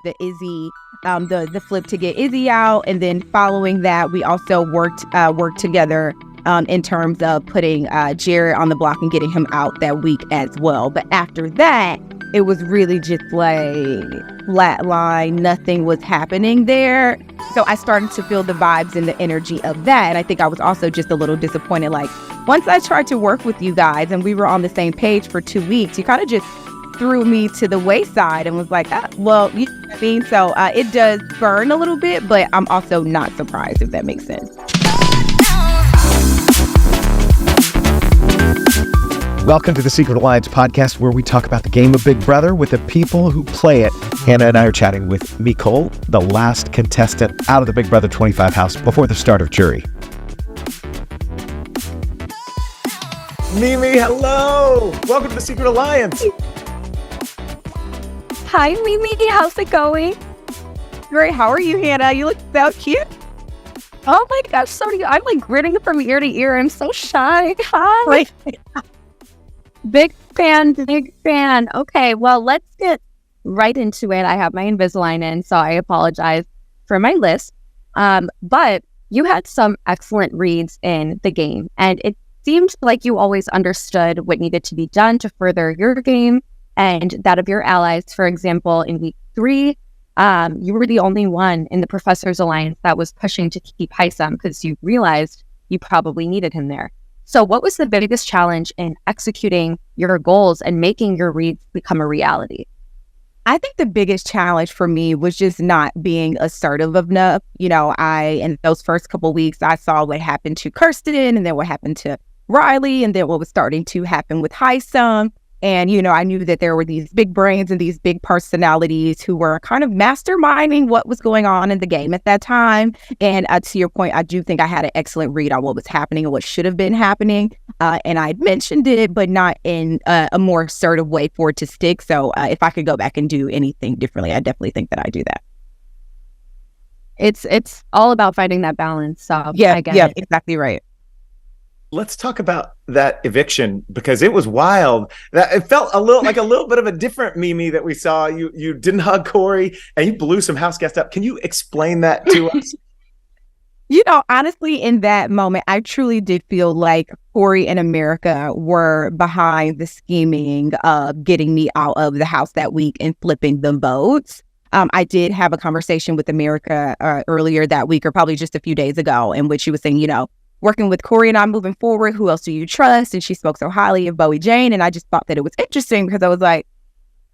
the Izzy, the flip to get Izzy out, and then following that, we also worked together in terms of putting Jared on the block and getting him out that week as well. But after that, it was really just like flatline. Nothing was happening there. So I started to feel the vibes and the energy of that. And I think I was also just a little disappointed. Like, once I tried to work with you guys and we were on the same page for 2 weeks, you kind of just threw me to the wayside and was like, well, you know what I mean? So it does burn a little bit, but I'm also not surprised, if that makes sense. Welcome to the Secret Alliance podcast, where we talk about the game of Big Brother with the people who play it. Hannah and I are chatting with Mecole, the last contestant out of the Big Brother 25 house before the start of jury. Mimi, hello! Welcome to the Secret Alliance. Hi, Mimi. How's it going? Great. How are you, Hannah? You look so cute. Oh my gosh, so do you. I'm like grinning from ear to ear. I'm so shy. Hi. Big fan. Okay, well, let's get right into it. I have my Invisalign in, so I apologize for my list. But you had some excellent reads in the game, and it seemed like you always understood what needed to be done to further your game and that of your allies. For example, in week 3, you were the only one in the Professor's Alliance that was pushing to keep Hisam because you realized you probably needed him there. So what was the biggest challenge in executing your goals and making your reads become a reality? I think the biggest challenge for me was just not being assertive enough. You know, in those first couple of weeks, I saw what happened to Kirsten and then what happened to Riley and then what was starting to happen with Hisam. And, you know, I knew that there were these big brains and these big personalities who were kind of masterminding what was going on in the game at that time. And to your point, I do think I had an excellent read on what was happening and what should have been happening. And I mentioned it, but not in a more assertive way for it to stick. So if I could go back and do anything differently, I definitely think that I do that. It's all about finding that balance. So yeah, exactly right. Let's talk about that eviction, because it was wild. It felt a little bit of a different Mimi that we saw. You didn't hug Cory and you blew some house guests up. Can you explain that to us? You know, honestly, in that moment, I truly did feel like Cory and America were behind the scheming of getting me out of the house that week and flipping the votes. I did have a conversation with America earlier that week, or probably just a few days ago, in which she was saying, you know, working with Cory and I moving forward, who else do you trust? And she spoke so highly of Bowie Jane. And I just thought that it was interesting because I was like,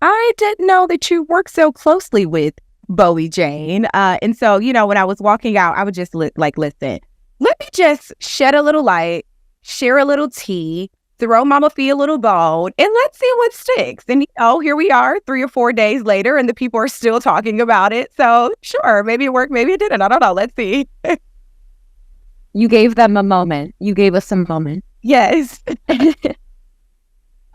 I didn't know that you worked so closely with Bowie Jane. And so, you know, when I was walking out, I would just listen, let me just shed a little light, share a little tea, throw Mama Fee a little bone, and let's see what sticks. And, you know, here we are 3 or 4 days later, and the people are still talking about it. So sure, maybe it worked, maybe it didn't. I don't know. Let's see. You gave them a moment. You gave us a moment. Yes.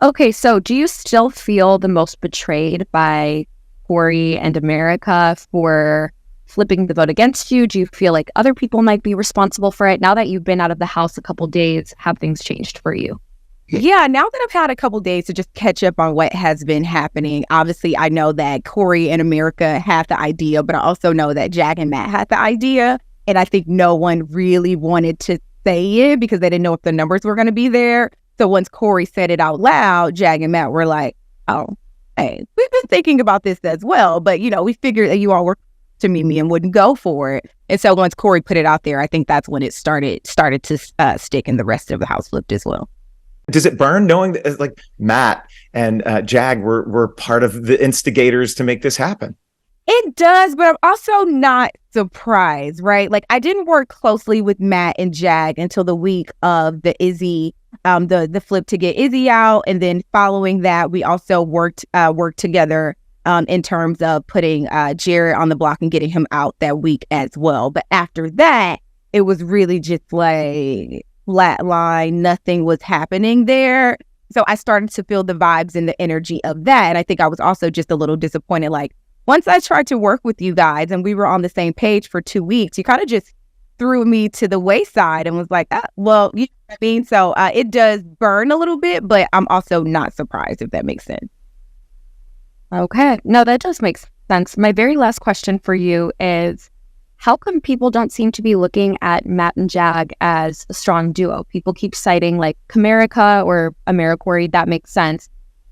Okay, so do you still feel the most betrayed by Cory and America for flipping the vote against you? Do you feel like other people might be responsible for it? Now that you've been out of the house a couple days, have things changed for you? Yeah, now that I've had a couple days to just catch up on what has been happening, obviously I know that Cory and America had the idea, but I also know that Jag and Matt had the idea. And I think no one really wanted to say it because they didn't know if the numbers were going to be there. So once Cory said it out loud, Jag and Matt were like, oh, hey, we've been thinking about this as well. But, you know, we figured that you all were to meet me and wouldn't go for it. And so once Cory put it out there, I think that's when it started to stick, and the rest of the house flipped as well. Does it burn knowing that like Matt and Jag were part of the instigators to make this happen? It does, but I'm also not surprised, right? Like, I didn't work closely with Matt and Jag until the week of the Izzy, the flip to get Izzy out. And then following that, we also worked together in terms of putting Jared on the block and getting him out that week as well. But after that, it was really just like flatline. Nothing was happening there. So I started to feel the vibes and the energy of that. And I think I was also just a little disappointed, like, once I tried to work with you guys and we were on the same page for 2 weeks, you kind of just threw me to the wayside and was like, well, you know what I mean? So it does burn a little bit, but I'm also not surprised, if that makes sense. Okay. No, that does make sense. My very last question for you is, how come people don't seem to be looking at Matt and Jag as a strong duo? People keep citing like Comerica or AmeriCorey. That makes sense.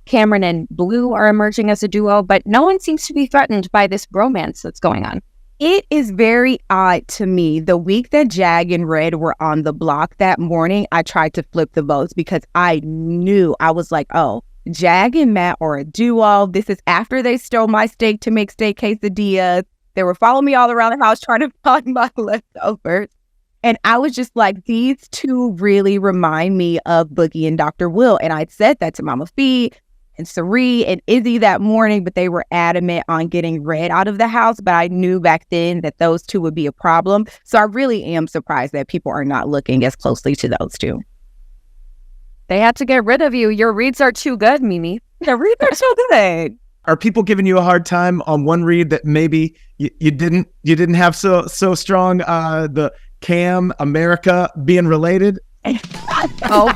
Cameron and Blue are emerging as a duo, but no one seems to be threatened by this bromance that's going on. It is very odd to me. The week that Jag and Red were on the block that morning, I tried to flip the votes because I knew, I was like, oh, Jag and Matt are a duo. This is after they stole my steak to make steak quesadillas. They were following me all around the house trying to find my leftovers. And I was just like, these two really remind me of Boogie and Dr. Will. And I said that to Mama Fee and Sari and Izzy that morning, but they were adamant on getting Red out of the house. But I knew back then that those two would be a problem. So I really am surprised that people are not looking as closely to those two. They had to get rid of you. Your reads are too good, Mimi. The reads are so good. Are people giving you a hard time on one read that maybe you didn't have so strong? The Cam America being related. Oh.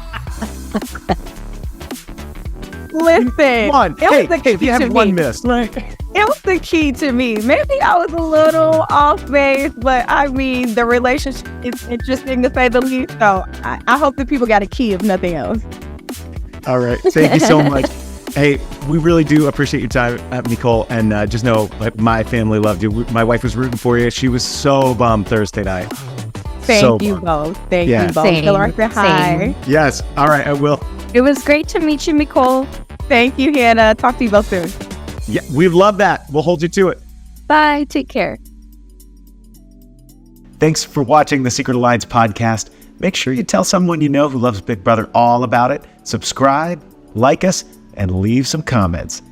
Listen, One. Hey, if you have one missed. It was the key to me. Maybe I was a little off base, but I mean, the relationship is interesting to say the least. So I hope that people got a key, if nothing else. All right. Thank you so much. Hey, we really do appreciate your time, Mecole, and just know my family loved you. My wife was rooting for you. She was so bummed Thursday night. Thank you both. Thank you both. Same. Hi. Yes. All right, I will. It was great to meet you, Mecole. Thank you, Hannah. Talk to you both soon. Yeah, we love that. We'll hold you to it. Bye. Take care. Thanks for watching the Secret Alliance podcast. Make sure you tell someone you know who loves Big Brother all about it. Subscribe, like us, and leave some comments.